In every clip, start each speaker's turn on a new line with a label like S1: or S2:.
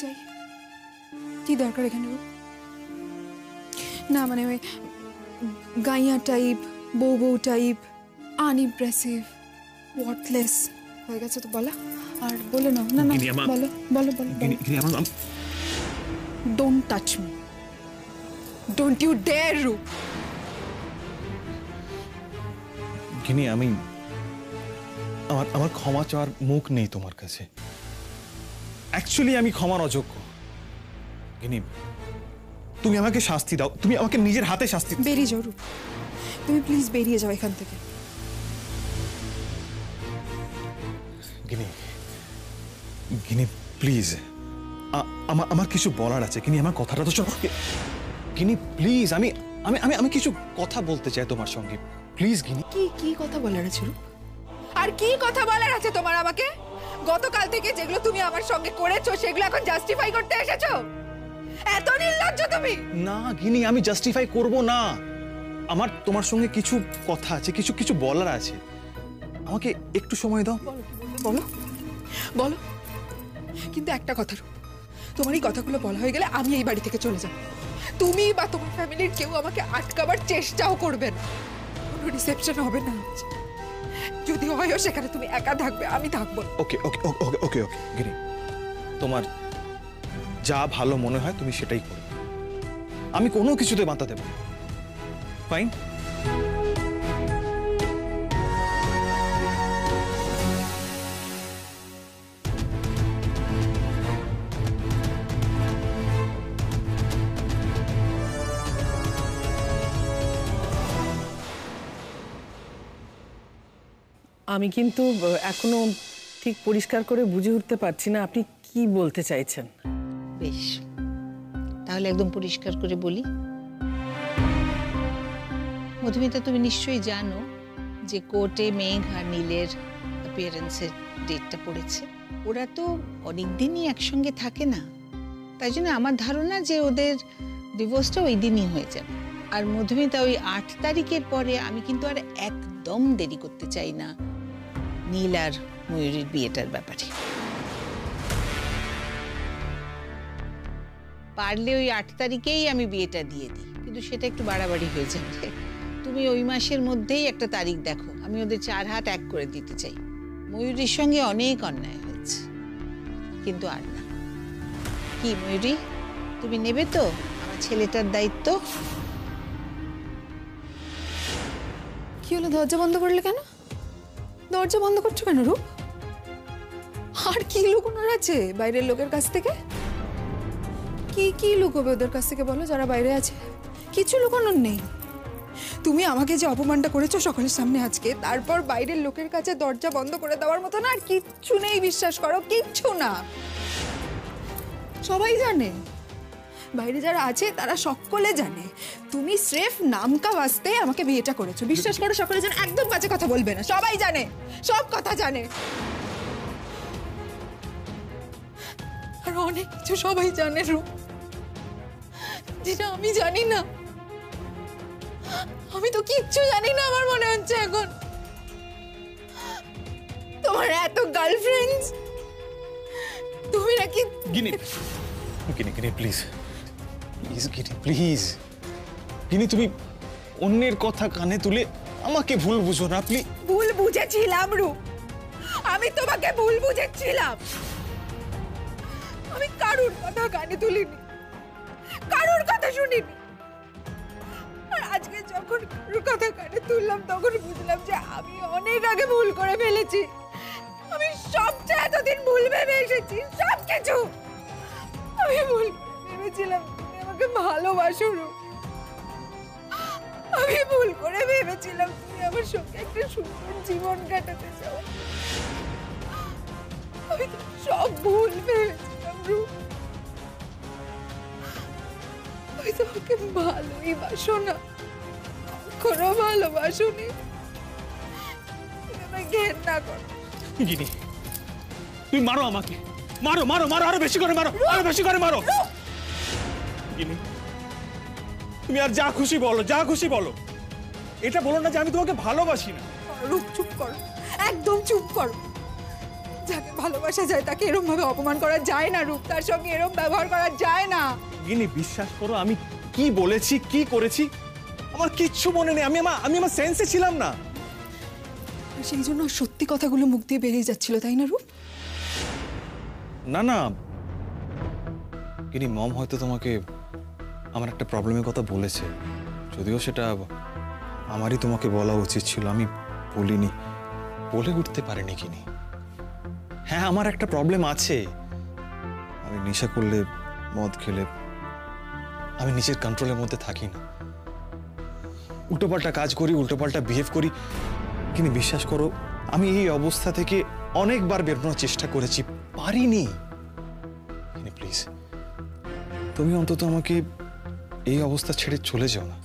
S1: চাই। কি দরকার এখানে? না মানে ওই গাইয়া টাইপ, বউ বউ টাইপ, আনইমপ্রেসিভ, ওয়ার্থলেস হয়ে গেছে তো বলা। আর বলে নাও। না না বলো বলো বলো। Don't touch me, don't you dare Roop.
S2: গিনি আমি আমার ক্ষমা চাওয়ার মুখ নেই তোমার কাছে। অ্যাকচুয়ালি আমি ক্ষমার অযোগ্য। গিনি তুমি আমাকে শাস্তি দাও, তুমি আমাকে নিজের হাতে শাস্তি দাও।
S1: বেরিয়ে যাও রূপ, তুমি প্লিজ বেরিয়ে যাও এখান থেকে।
S2: গিনি গিনি প্লিজ, আমার কিছু বলার আছে। গিনি আমার কথাটা তো শোনো। গিনি প্লিজ, আমি আমি আমি আমি কিছু কথা বলতে চাই তোমার সঙ্গে, প্লিজ গিনি।
S1: কি কি কথা বলার আছে রূপ? আর কি কথা বলার আছে তোমার আমাকে? গতকাল থেকে যেগুলো তুমি আমার সঙ্গে করেছো সেগুলো এখন জাস্টিফাই করতে এসেছো? এত নির্লজ্জ তুমি? না
S2: গিনি, আমি জাস্টিফাই করব না। আমার তোমার সঙ্গে কিছু কথা আছে, কিছু কিছু বলার আছে। আমাকে একটু সময় দাও।
S1: বলো বলো, কিন্তু একটা কথা রূপ, তোমার এই কথাগুলো বলা হয়ে গেলে আমি এই বাড়ি থেকে চলে যাব। তুমি বা তোমার ফ্যামিলির কেউ আমাকে আটকাবার চেষ্টাও করবে না। কোনো রিসেপশন হবে না, যদি হয়ও সেখানে তুমি একা থাকবে, আমি থাকবো।
S2: ওকে ওকে ওকে ওকে ওকে গিনি, তোমার যা ভালো মনে হয় তুমি সেটাই করো, আমি কোনো কিছুতে বাধা দেব। ফাইন?
S3: আমি কিন্তু এখনো ঠিক পরিষ্কার করে বুঝে উঠতে পারছি না আপনি কি বলতে চাইছেন।
S4: বেশ, তাহলে একদম পরিষ্কার করে বলি। মধুমিতা, তুমি নিশ্চয়ই জানো যে কোর্টে মেঘ আর নীলের অ্যাপিয়ারেন্সের ডেটটা পড়েছে। ওরা তো অনেকদিনই একসঙ্গে থাকে না, তাই জন্য আমার ধারণা যে ওদের ডিভোর্সটা ওই দিনই হয়ে যাবে। আর মধুমিতা, ওই 8 তারিখের পরে আমি কিন্তু আর একদম দেরি করতে চাই না নীল আর ময়ূরীর বিয়েটার ব্যাপারে। পারলে ওই 8 তারিখেই আমি বিয়েটা দিয়ে দিই, কিন্তু সেটা একটু বাড়াবাড়ি হয়ে যাবে। তুমি ওই মাসের মধ্যেই একটা তারিখ দেখো, আমি ওদের 4 হাত এক করে দিতে চাই। ময়ূরীর সঙ্গে অনেক অন্যায় হয়েছে, কিন্তু আর না। কি ময়ূরী, তুমি নেবে তো আমার ছেলেটার দায়িত্ব?
S1: কি হলো, দরজা বন্ধ করলে কেন? দরজা বন্ধ করছো কেন রূপ? আর কি লুকোনোর আছে বাইরের লোকের কাছ থেকে? কি কি লুকোবে ওদের কাছ থেকে বলো, যারা বাইরে আছে? কিছু লুকোনোর নেই। তুমি আমাকে যে অপমানটা করেছো সকলের সামনে আজকে, তারপর বাইরের লোকের কাছে দরজা বন্ধ করে দেওয়ার মতো না আর কিচ্ছু নেই, বিশ্বাস করো, কিচ্ছু না। সবাই জানে, বাইরে যারা আছে তারা সকলে জানে তুমি স্রেফ নামকা ওয়াস্তে আমাকে বিয়েটা করেছো। বিশ্বাস করো, সকলে জানে, একদম বাজে কথা বলবে না, সবাই জানে, সব কথা জানে। আর অনেক কিছু সবাই জানে রূপ, যেটা আমি জানি না। আমি তো কিচ্ছু জানি না আমার মনে হচ্ছে এখন। তোমার এত গার্লফ্রেন্ডস, তুমি নাকি...
S2: গিনি গিনি গিনি প্লিজ প্লিজ গিনি প্লিজ। গিনি, তুমি অন্যের কথা কানে তুলে আমাকে ভুল বুঝো না প্লিজ।
S1: ভুল বুঝেছিলাম রূপ, আমি তোমাকে ভুল বুঝেছিলাম। আমি কারুর কথা কানে তুলিনি, কারুর কথা শুনিনি। আর আজকে যখন কারুর কথা কানে তুললাম তখন বুঝলাম যে আমি অনেক আগে ভুল করে ফেলেছি। আমি সবচেয়ে এতদিন ভুল ভেবে এসেছি, সবকিছু আমি ভুল ভেবেছিলাম। তুমি আমাকে ভালোবাসো রূপ, আমি ভুল করে ভেবেছিলাম তুমি আমার সঙ্গে একটা সুন্দর জীবন কাটাতে চাও। আমি তো সব ভুল ভেবেছিলাম রূপ। আমি তোমাকে ভালোই বাসো না, কখনো ভালোবাসোনি, তুমি আমায় ঘেন্না করো।
S2: গিনি, তুমি মারো আমাকে, মারো মারো মারো, আরো বেশি করে মারো, আরো বেশি করে মারো। গিনি, তুমি আর যা খুশি বলো, যা খুশি বলো, এটা বলো না যে আমি তোমাকে ভালোবাসি না।
S1: রূপ চুপ করো, একদম চুপ করো। যাকে ভালোবাসা যায় তাকে এরকম ভাবে অপমান করা যায় না রূপ, তার সঙ্গে এরকম ব্যবহার করা যায় না।
S2: গিনি বিশ্বাস করো, আমি কি বলেছি কি করেছি আমার কিচ্ছু মনে নেই। আমি আমার সেন্সে ছিলাম না।
S1: আর সেই জন্য সত্যি কথাগুলো মুখ দিয়ে বেরিয়ে যাচ্ছিল, তাই না রূপ?
S2: না না গিনি, মম হয়তো তোমাকে আমার একটা প্রবলেমের কথা বলেছে, যদিও সেটা আমারই তোমাকে বলা উচিত ছিল। আমি বলিনি, বলে উঠতে পারিনি গিনি। হ্যাঁ, আমার একটা প্রবলেম আছে। আমি নেশা করলে, মদ খেলে আমি নিজের কন্ট্রোলের মধ্যে থাকি না, উল্টোপাল্টা কাজ করি, উল্টোপাল্টা বিহেভ করি। কিন্তু বিশ্বাস করো, আমি এই অবস্থা থেকে অনেকবার বেরোনোর চেষ্টা করেছি, পারিনি। প্লিজ তুমি অন্তত আমাকে এই অবস্থা ছেড়ে চলে যাও না।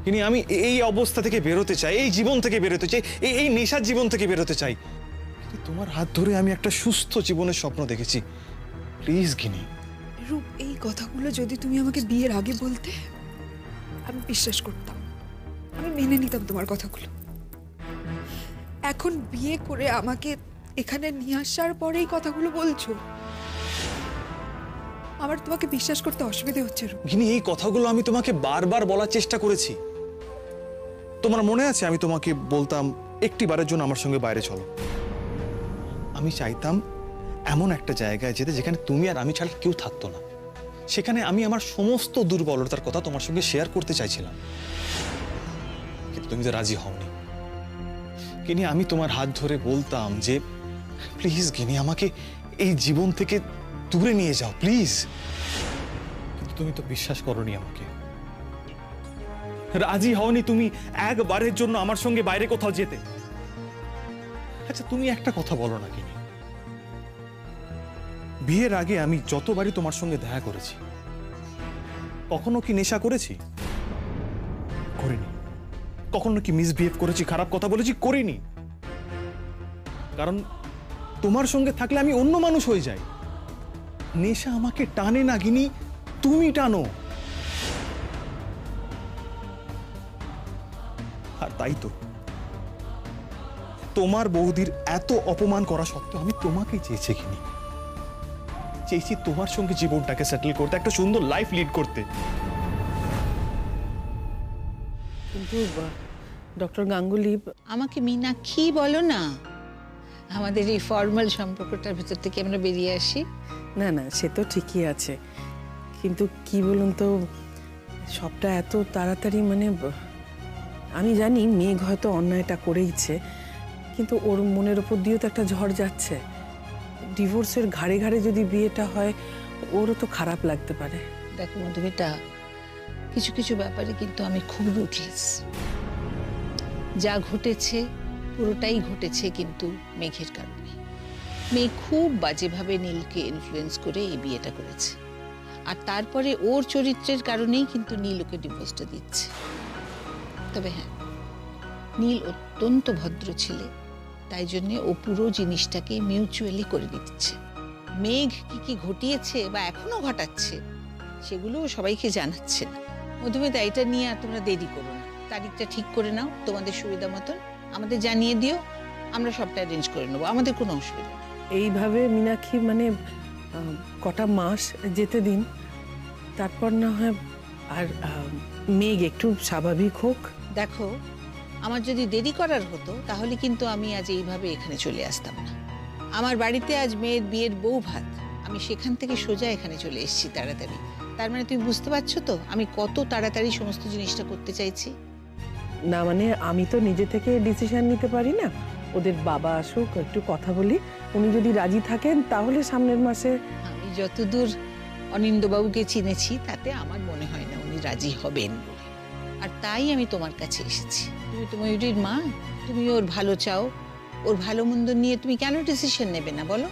S2: কিন্তু আমি এই অবস্থা থেকে বেরোতে চাই, এই জীবন থেকে বেরোতে চাই, এই নেশার জীবন থেকে বেরোতে চাই। কিন্তু তোমার হাত ধরে আমি একটা সুস্থ জীবনের স্বপ্ন দেখেছি। প্লিজ গিনি।
S1: রূপ, এই কথাগুলো যদি তুমি আমাকে বিয়ের আগে বলতে আমি বিশ্বাস করতাম, আমি মেনে নিতাম তোমার কথাগুলো। এখন বিয়ে করে আমাকে এখানে নিয়ে আসার পরে এই কথাগুলো বলছো, আমার তোমাকে বিশ্বাস করতে অসুবিধা হচ্ছে রূপ।
S2: গিনি, এই কথাগুলো আমি তোমাকে বারবার বলার চেষ্টা করেছি। তোমার মনে আছে আমি তোমাকে বলতাম একটিবারের জন্য আমার সঙ্গে বাইরে চলো। আমি চাইতাম এমন একটা জায়গায় যেতে যেখানে তুমি আর আমি ছাড়া কেউ থাকতো না। সেখানে আমি আমার সমস্ত দুর্বলতার কথা তোমার সঙ্গে শেয়ার করতে চাইছিলাম, কিন্তু তুমি তো রাজি হওনি। গিনি, আমি তোমার হাত ধরে বলতাম যে প্লিজ গিনি, আমাকে এই জীবন থেকে দূরে নিয়ে যাও প্লিজ। কিন্তু তুমি তো বিশ্বাস করোনি আমাকে, রাজি হওনি তুমি একবারের জন্য আমার সঙ্গে বাইরে কোথাও যেতে। আচ্ছা, তুমি একটা কথা বলো না গিনি, বিয়ের আগে আমি যতবারই তোমার সঙ্গে দেখা করেছি, কখনো কি নেশা করেছি? করিনি। কখনো কি মিসবিহেভ করেছি, খারাপ কথা বলেছি? করিনি। কারণ তোমার সঙ্গে থাকলে আমি অন্য মানুষ হয়ে যাই। নেশা আমাকে টানে না গিনি, তুমি টানো। আর তাই তো তোমার বৌদির এত অপমান করা সত্ত্বেও আমি তোমাকেই চেয়েছি গিনি, চেয়েছি তোমার সঙ্গে জীবনটাকে সেটেল করতে, একটা সুন্দর লাইফ লিড করতে।
S3: কিন্তু ডক্টর গাঙ্গুলি,
S4: আমাকে মীনাক্ষী বলো না। আমাদের এই ফর্মাল সম্পর্কটার ভিতর থেকে আমরা বেরিয়ে আসি।
S3: না না, সে তো ঠিকই আছে, কিন্তু কি বলুন তো, সবটা এত তাড়াতাড়ি মানে আমি জানি মেঘ হয়তো অন্যায়টা করেইছে, কিন্তু ওর মনের ওপর দিয়েও তো একটা ঝড় যাচ্ছে। ডিভোর্সের ঘাড়ে ঘাড়ে যদি বিয়েটা হয়, ওরও তো খারাপ লাগতে পারে।
S4: দেখো মধুমিতা, কিছু কিছু ব্যাপারে কিন্তু আমি খুব রুটলেস। যা ঘটেছে পুরোটাই ঘটেছে কিন্তু মেঘের কারণে। মেঘ খুব বাজেভাবে নীলকে ইনফ্লুয়েন্স করে এই বিয়েটা করেছে, আর তারপরে ওর চরিত্রের কারণেই কিন্তু নীল ওকে ডিভোর্সটা দিচ্ছে। তবে হ্যাঁ, নীল অত্যন্ত ভদ্র ছেলে, তাই জন্য ও পুরো জিনিসটাকে মিউচুয়ালি করে দিচ্ছে। মেঘ কি কি ঘটিয়েছে বা এখনো ঘটাচ্ছে সেগুলো সবাইকে জানাচ্ছে না। মধুমিতা, এটা নিয়ে আর তোমরা দেরি করো না, তারিখটা ঠিক করে নাও তোমাদের সুবিধা মতন, আমাদের জানিয়ে দিও, আমরা সবটা অ্যারেঞ্জ করে নেবো, আমাদের কোনো অসুবিধা নেই।
S3: এইভাবে মীনাক্ষী মানে কটা মাস যেতে দিন, তারপর না হয় আর মেঘ একটু স্বাভাবিক হোক।
S4: দেখো, আমার যদি দেরি করার হতো তাহলে কিন্তু আমি আজ এইভাবে এখানে চলে আসতাম না। আমার বাড়িতে আজ মেয়ের বিয়ের বউ ভাত, আমি সেখান থেকে সোজা এখানে চলে এসেছি তাড়াতাড়ি। তার মানে তুমি বুঝতে পারছো তো আমি কত তাড়াতাড়ি সমস্ত জিনিসটা করতে চাইছি।
S3: না মানে আমি তো নিজে থেকে ডিসিশন নিতে পারি না, ওদের বাবা আসুক, একটু কথা বলি, উনি যদি রাজি থাকেন তাহলে সামনের মাসে।
S4: আমি যতদূর অনিন্দবাবুকে চিনেছি তাতে আমার মনে হয় না উনি রাজি হবেন বলে, আর তাই আমি তোমার কাছে এসেছি। তুমি তো ময়ূরীর মা, তুমি ওর ভালো চাও, ওর ভালো মন্দ নিয়ে তুমি কেন ডিসিশন নেবে না বলো?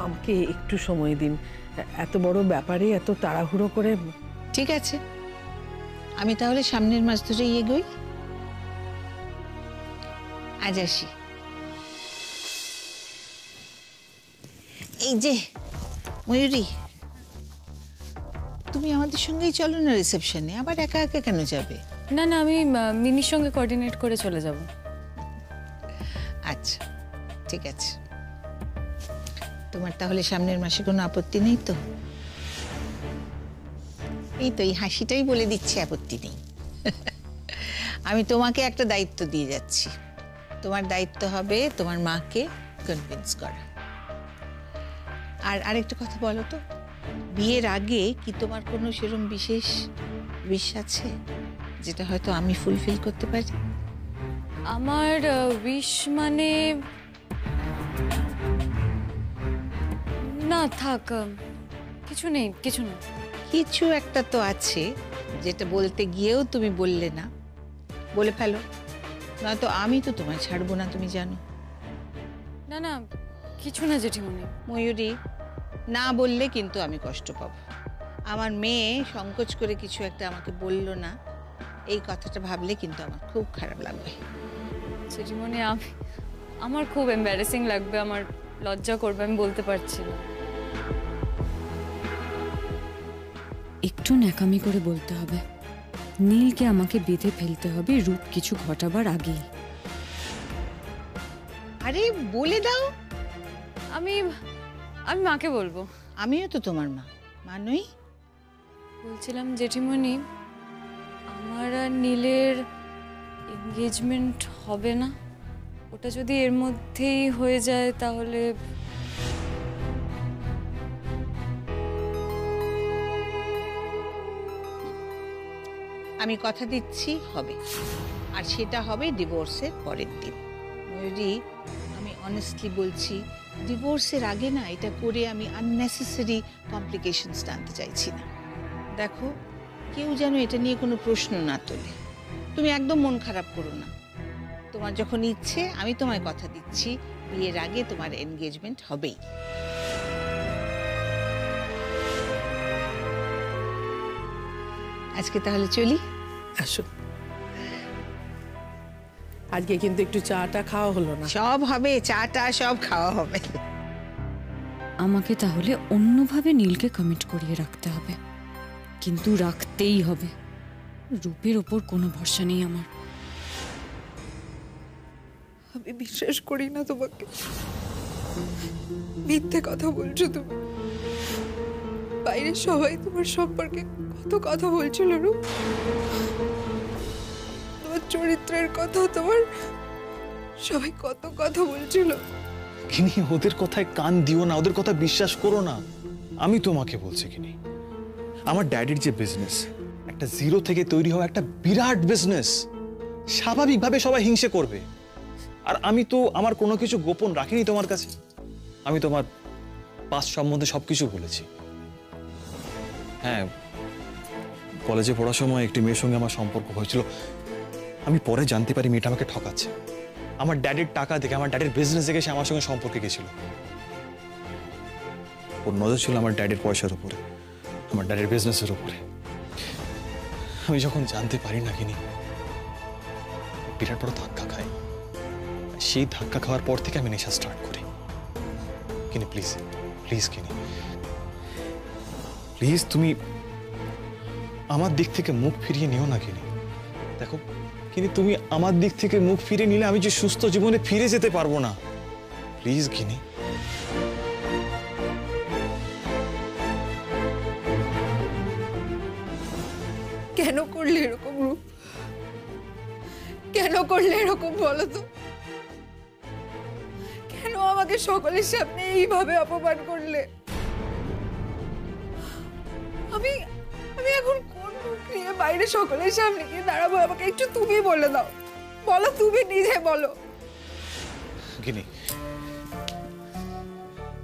S3: আমাকে একটু সময় দিন, এত বড় ব্যাপারে এত তাড়াহুড়ো করে।
S4: ঠিক আছে, আমি তাহলে সামনের মাস ধরেই এগোই। আজ আসি। এই যে ময়ূরী, তুমি আমাদের সঙ্গেই চলো না রিসেপশনে, আবার একা একা কেন যাবে?
S5: না না, আমি মিনির সঙ্গে কোঅর্ডিনেট করে চলে যাব।
S4: আচ্ছা ঠিক আছে, তোমার তাহলে সামনের মাসে কোনো আপত্তি নেই তো? এই তো এই হাসিটাই বলে দিচ্ছে আপত্তি নেই। আমি তোমাকে একটা দায়িত্ব দিয়ে যাচ্ছি। তোমার দায়িত্ব হবে তোমার মাকে কনভিন্স করা। আর আরেকটা কথা বলো তো, বিয়ের আগে কি তোমার কোনো সেরকম বিশেষ উইশ আছে যেটা হয়তো আমি ফুলফিল করতে পারি?
S1: আমার উইশ মানে না, থাক, কিছু নেই, কিছু না।
S4: কিছু একটা তো আছে যেটা বলতে গিয়েও তুমি বললে না। বলে ফেলো, নয়তো আমি তো তোমায় ছাড়বো না, তুমি জানো।
S1: না না, কিছু না জেঠিমণি।
S4: ময়ূরী, না বললে কিন্তু আমি কষ্ট পাবো। আমার মেয়ে সংকোচ করে কিছু একটা আমাকে বললো না, এই কথাটা ভাবলে কিন্তু আমার খুব খারাপ লাগবে।
S1: জেঠিমণি, আমার খুব এম্বারেসিং লাগবে, আমার লজ্জা করবে, আমি বলতে পারছি না।
S5: একটু ন্যাকামি করে বলতে হবে, নীলকে আমাকে বেঁধে ফেলতে হবে রূপ কিছু ঘটাবার আগেই।
S4: আরে বলে দাও।
S1: আমি মাকে বলবো।
S4: আমিও তো তোমার মা, মানুই।
S1: বলছিলাম জেঠিমণি, আমার আর নীলের এনগেজমেন্ট হবে না? ওটা যদি এর মধ্যেই হয়ে যায় তাহলে
S4: আমি কথা দিচ্ছি হবে, আর সেটা হবে ডিভোর্সের পরের দিন। ময়ূরী, আমি অনেস্টলি বলছি, ডিভোর্সের আগে না এটা করে আমি আননেসেসারি কমপ্লিকেশনস টানতে চাইছি না। দেখো, কেউ যেন এটা নিয়ে কোনো প্রশ্ন না তোলে। তুমি একদম মন খারাপ করো না। তোমার যখন ইচ্ছে, আমি তোমায় কথা দিচ্ছি, বিয়ের আগে তোমার এনগেজমেন্ট হবেই। আজকে তাহলে চলি।
S3: আসো, আজকে কিন্তু একটু চাটা খাওয়া হলো না।
S4: সব হবে, চাটা সব খাওয়া হবে।
S5: আমাকে তাহলে অন্যভাবে নীলকে কমিট করিয়ে রাখতে হবে, কিন্তু রাখতেই হবে। রূপের ওপর কোনো ভরসা নেই আমার।
S1: আমি বিশ্বাস করি না তোমাকে, মিথ্যে কথা বলছো তুমি। বাইরে সবাই তোমার সম্পর্কে কত কথা বলছিল রূপ, তোমার চরিত্রের কথা, তোমার সবাই কত কথা বলছিল।
S2: কিনি, ওদের কথায় কান দিও না, ওদের কথা বিশ্বাস করো না। আমি তোমাকে বলছি কিনি, আমার ড্যাডির যে বিজনেস, একটা জিরো থেকে তৈরি হওয়া একটা বিরাট বিজনেস, স্বাভাবিকভাবে সবাই হিংসে করবে। আর আমি তো আমার কোনো কিছু গোপন রাখিনি তোমার কাছে। আমি তোমার পাস সম্বন্ধে সবকিছু বলেছি। হ্যাঁ, কলেজে পড়ার সময় একটি মেয়ের সঙ্গে আমার সম্পর্ক হয়েছিল। আমি পরে জানতে পারি মেয়েটা আমাকে ঠকাচ্ছে। আমার ড্যাডির টাকা দেখে, আমার ড্যাডির বিজনেস দেখে সে আমার সঙ্গে সম্পর্কে গেছিল। ওর নজর ছিল আমার ড্যাডির পয়সার উপরে, আমার ড্যাডির বিজনেসের উপরে। আমি যখন জানতে পারি না কিনি, বিরাট বড় ধাক্কা খাই। সেই ধাক্কা খাওয়ার পর থেকে আমি নেশা স্টার্ট করি। কিনি প্লিজ, প্লিজ কিনি, প্লিজ তুমি আমার দিক থেকে মুখ ফিরিয়ে নিও না কিনি। দেখো কিনি, তুমি আমার দিক থেকে মুখ ফিরিয়ে নিলে আমি যে সুস্থ জীবনে ফিরে যেতে পারবো না। প্লিজ কিনি।
S1: কেন করলে এরকম রূপ? কেন করলে এরকম বলো তো? কেন আমাকে সকলের সামনে এইভাবে অপমান করলে? আমি এখন কোন মুখ নিয়ে বাইরে সকলের সামনে গিয়ে দাঁড়াবো? আমাকে একটু তুমি বলে দাও, বলো, তুমি নিজে বলো।
S2: গিনি,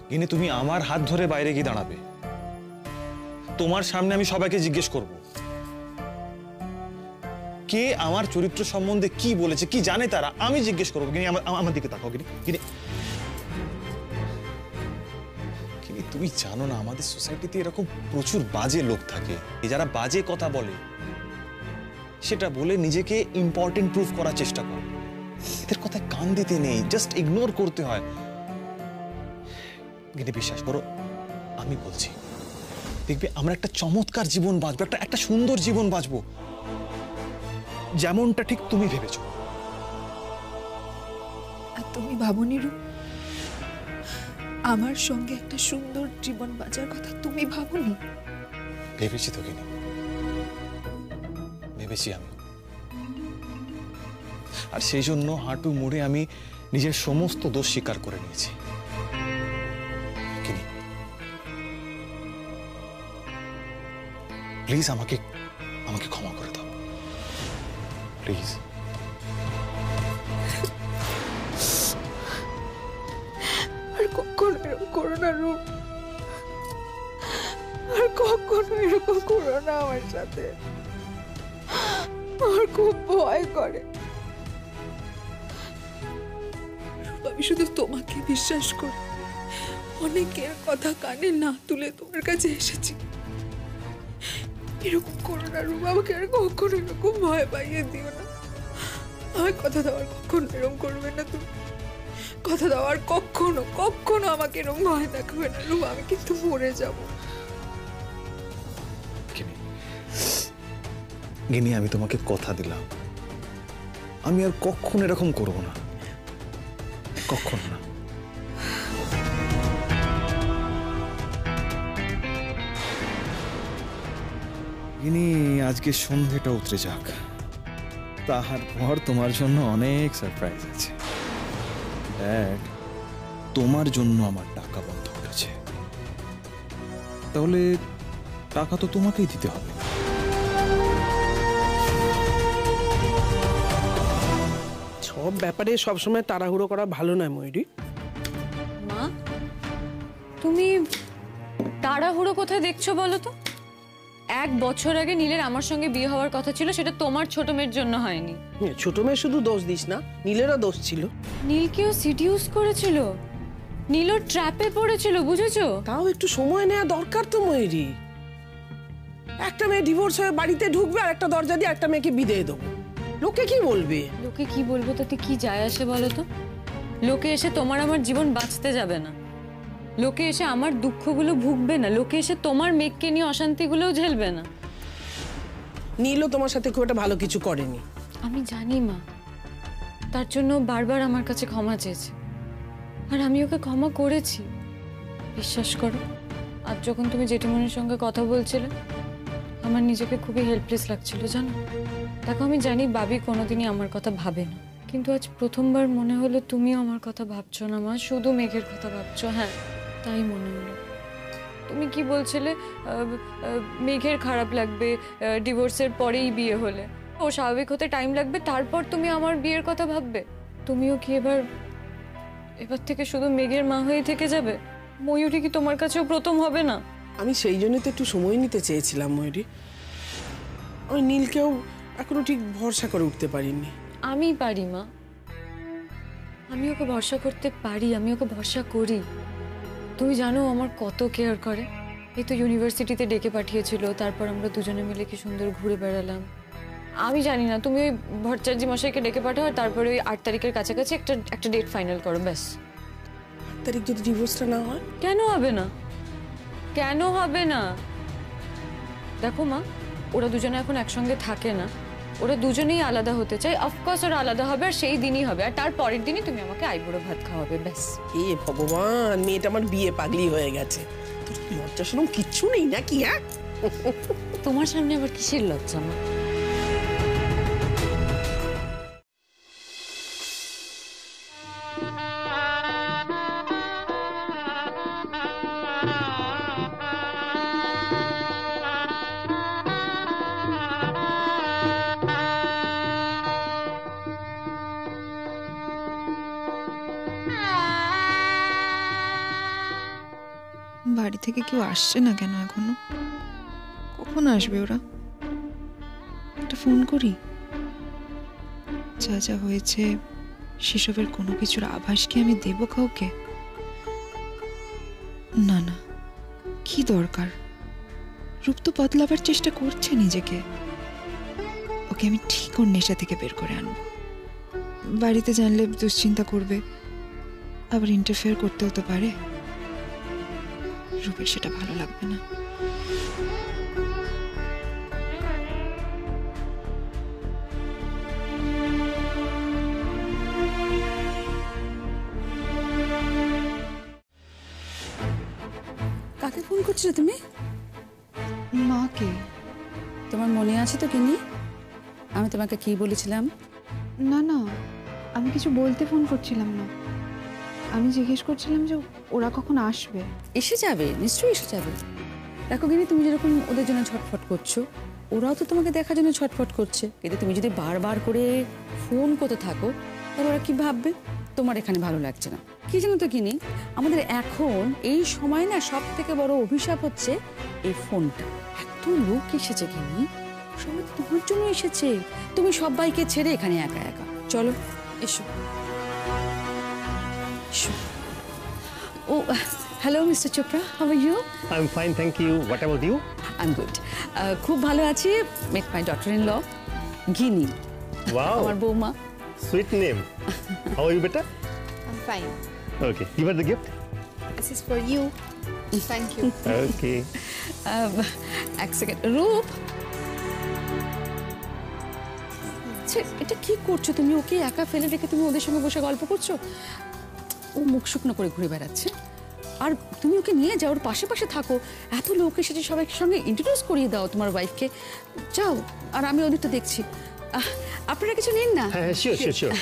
S2: গিনি, তুমি আমার হাত ধরে বাইরে গিয়ে দাঁড়াবে। তোমার সামনে আমি সবাইকে জিজ্ঞেস করব, কে আমার চরিত্র সম্বন্ধে কি বলেছে, কি জানে তারা, আমি জিজ্ঞেস করবো। গিনি, আমার দিকে তাকাও। গিনি, গিনি, গিনি, তুমি জানো না আমাদের সোসাইটিতে এরকম প্রচুর বাজে লোক থাকে, যারা বাজে কথা বলে, সেটা বলে নিজেকে ইম্পর্টেন্ট প্রুফ করার চেষ্টা করে। এদের কথায় কান দিতে নেই, জাস্ট ইগনোর করতে হয়। গিনি, বিশ্বাস করো, আমি বলছি, দেখবে আমরা একটা চমৎকার জীবন বাঁচবো, একটা সুন্দর জীবন বাঁচবো, যেমনটা ঠিক তুমি ভেবেছো।
S1: আর তুমি ভাবনি রূপ? আমার সঙ্গে একটা সুন্দর জীবন বাঁচার কথা তুমি ভাবোনি?
S2: ভেবেছি তো গিনি, ভেবেছি আমি। আর সেই জন্য হাঁটু মুড়ে আমি নিজের সমস্ত দোষ স্বীকার করে নিয়েছি। গিনি, প্লিজ আমাকে আমাকে ক্ষমা করে দাও, প্লিজ।
S1: আর কখনো এরকম করো না রূপ, আর কখনো এরকম করো না আমার সাথে। আমার খুব ভয় করে। আমি শুধু তোমাকে বিশ্বাস করি, অনেকের কথা কানে না তুলে তোমার কাছে এসেছি। এরকম করো না রূপ, আমাকে আর কখনো এরকম ভয় পাইয়ে দিও না। আমার কথা দাও আর কখনো এরকম করবে না তুমি। কথা দাও আর কখনো কখনো আমাকে এরকম ভয় দেখাবে না রূপ, আমি কিন্তু মরে যাবো।
S2: গিনি, আমি তোমাকে কথা দিলাম, আমি আর কখনো এরকম করবো না, কখনো না। গিনি, আজকে সন্ধ্যেটা উতরে যাক, তারপর তোমার জন্য অনেক সারপ্রাইজ আছে। ড্যাড, তোমার জন্য আমার টাকা বন্ধ করেছে, তাহলে টাকা তো তোমাকেই দিতে হবে।
S3: সব ব্যাপারে সবসময় তাড়াহুড়ো করা ভালো নয় ময়ূরী।
S5: মা, তুমি তাড়াহুড়ো কোথায় দেখছো বলো তো? 1 বছর আগে নীলের আমার সঙ্গে বিয়ে হওয়ার কথা ছিল, সেটা তোমার ছোট মেয়ের জন্য হয়নি।
S3: ছোট মেয়ে শুধু দোষ দিস না, নীলেরও দোষ ছিল।
S5: নীলকেও সিডিউস করেছিল, নীলও ট্র্যাপে পড়েছিল, বুঝেছো?
S3: তাও একটু সময় নেওয়া দরকার তো ময়ূরী। একটা মেয়ে ডিভোর্স হয়ে বাড়িতে ঢুকবে আর একটা দরজা দিয়ে একটা মেয়েকে বিদায় দেবো, লোকে কি বলবে?
S5: লোকে কি বলবে তাতে কি যায় আসে বলো তো? লোকে এসে তোমার আমার জীবন বাঁচতে যাবে না, লোকে এসে আমার দুঃখগুলো ভুগবে না, লোকে এসে তোমার মেঘকে নিয়ে অশান্তিগুলোও ঝেলবে না।
S3: নীলও তোমার সাথে খুব একটা ভালো কিছু করেনি।
S5: আমি জানি মা, তার জন্য বারবার আমার কাছে ক্ষমা চেয়েছে, আর আমি ওকে ক্ষমা করেছি। বিশ্বাস করো, আজ যখন তুমি জেঠিমনির সঙ্গে কথা বলছিলে, আমার নিজেকে খুবই হেল্পলেস লাগছিল জানো। দেখো, আমি জানি বাবি কোনোদিনই আমার কথা ভাবে না, কিন্তু আজ প্রথমবার মনে হলো তুমিও আমার কথা ভাবছো না মা, শুধু মেঘের কথা ভাবছো। হ্যাঁ, তাই মনে হলো। তুমি কি বলছিলে মেঘের খারাপ লাগবে ডিভোর্সের পরেই বিয়ে হলে, ও স্বাভাবিক হতে টাইম লাগবে, তারপর তুমি আমার বিয়ের কথা ভাববে। তুমিও কি এবার থেকে শুধু মেঘের মা হয়ে থেকে যাবে? ময়ূরী কি তোমার কাছেও প্রথম হবে না?
S3: আমি সেই জন্যই তো একটু সময় নিতে চেয়েছিলাম ময়ূরী। আমি নীলকেও এখনো ঠিক ভরসা করে উঠতে পারিনি।
S5: আমি পারি মা, আমি ওকে ভরসা করতে পারি, আমি ওকে ভরসা করি। তুমি জানো আমার কত কেয়ার করে। এই তো ইউনিভার্সিটিতে ডেকে পাঠিয়েছিল, তারপর আমরা দুজনে মিলে কি সুন্দর ঘুরে বেড়ালাম। আমি জানি না, তুমি ওই ভট্টাচার্য মশাইকে ডেকে পাঠাও, আর তারপরে ওই 8 তারিখের কাছাকাছি একটা ডেট ফাইনাল করো, ব্যাস।
S3: 8 তারিখ যদি ডিভোর্সটা না হয়?
S5: কেন হবে না? কেন হবে না? দেখো মা, ওরা দুজনে এখন একসঙ্গে থাকে না, ওরা দুজনেই আলাদা হতে চাই। অফকোর্স ওরা আলাদা হবে, আর সেই দিনই হবে, আর তার পরের দিনই তুমি আমাকে আইবুড়ো ভাত খাওয়াবে, ব্যাস।
S3: এ ভগবান, মেয়েটা আমার বিয়ে পাগলি হয়ে গেছে। তোর কি লজ্জা শরম কিচ্ছু নেই নাকি? হ্যাঁ,
S5: তোমার সামনে আবার কিসের লজ্জা মা?
S1: বাড়ি থেকে কেউ আসছে না কেন এখনো? কখন আসবে ওরা? একটা ফোন করি। যা যা হয়েছে সেসবের কোনো কিছুর আভাস কি আমি দেব কাউকে? না না, কি দরকার? রূপ তো বদলাবার চেষ্টা করছে নিজেকে, ওকে আমি ঠিক ওর নেশা থেকে বের করে আনবো। বাড়িতে জানলে দুশ্চিন্তা করবে, আবার ইন্টারফেয়ার করতেও তো পারে। রূপের সেটা ভালো লাগবে না।
S6: করছিলে তুমি?
S1: মাকে।
S6: তোমার মনে আছে তো গিন্নি আমি তোমাকে কি বলেছিলাম?
S1: না না, আমি কিছু বলতে ফোন করছিলাম না, আমি জিজ্ঞেস করছিলাম যে ওরা কখন আসবে।
S6: এসে যাবে, নিশ্চয়ই এসে যাবে। দেখো গিন্নি, তুমি যেরকম ওদের জন্য ছটফট করছো, ওরাও তো তোমাকে দেখার জন্য ছটফট করছে। কিন্তু তুমি যদি বারবার করে ফোন করতে থাকো তাহলে ওরা কি ভাববে? তোমার এখানে ভালো লাগছে না। কি জানো তো গিন্নি, আমাদের এখন এই সময় না সব থেকে বড় অভিশাপ হচ্ছে এই ফোনটা। এত লোক এসেছে গিন্নি, সবাই তো তোমার জন্য এসেছে। তুমি সবাইকে ছেড়ে এখানে একা একা। চলো এসো এসো। ও hello mister Chopra, how are you?
S7: I'm fine, thank you. What about you?
S6: I am good, খুব ভালো আছি। Meet my daughter in law Gini,
S7: Wow,
S6: আমার বৌমা।
S7: sweet name. How are you, beta?
S1: I'm fine.
S7: Okay, give her the gift.
S1: This is for you. Thank you.
S7: Okay.
S6: এক second, রূপ আচ্ছা, এটা কি করছো তুমি? ওকে একা ফেলে রেখে তুমি ওদের সঙ্গে বসে গল্প করছো? ও মুখ শুকনো করে ঘুরে বেড়াচ্ছে, আর তুমি ওকে নিয়ে যাও, ওর পাশে পাশে থাকো। এত লোক এসেছে, সবাইকে সঙ্গে ইন্ট্রোডিউস করিয়ে দাও তোমার ওয়াইফকে। যাও, আর আমি ওদিকটা দেখছি। আপনারা কিছু নিন না।
S7: Sure.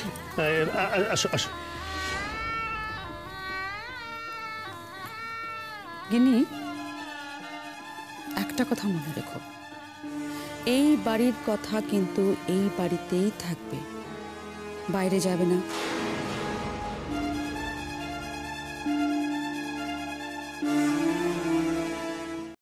S7: আসো আসো।
S6: গিনি, একটা কথা মনে রেখো, এই বাড়ির কথা কিন্তু এই বাড়িতেই থাকবে, বাইরে যাবে না।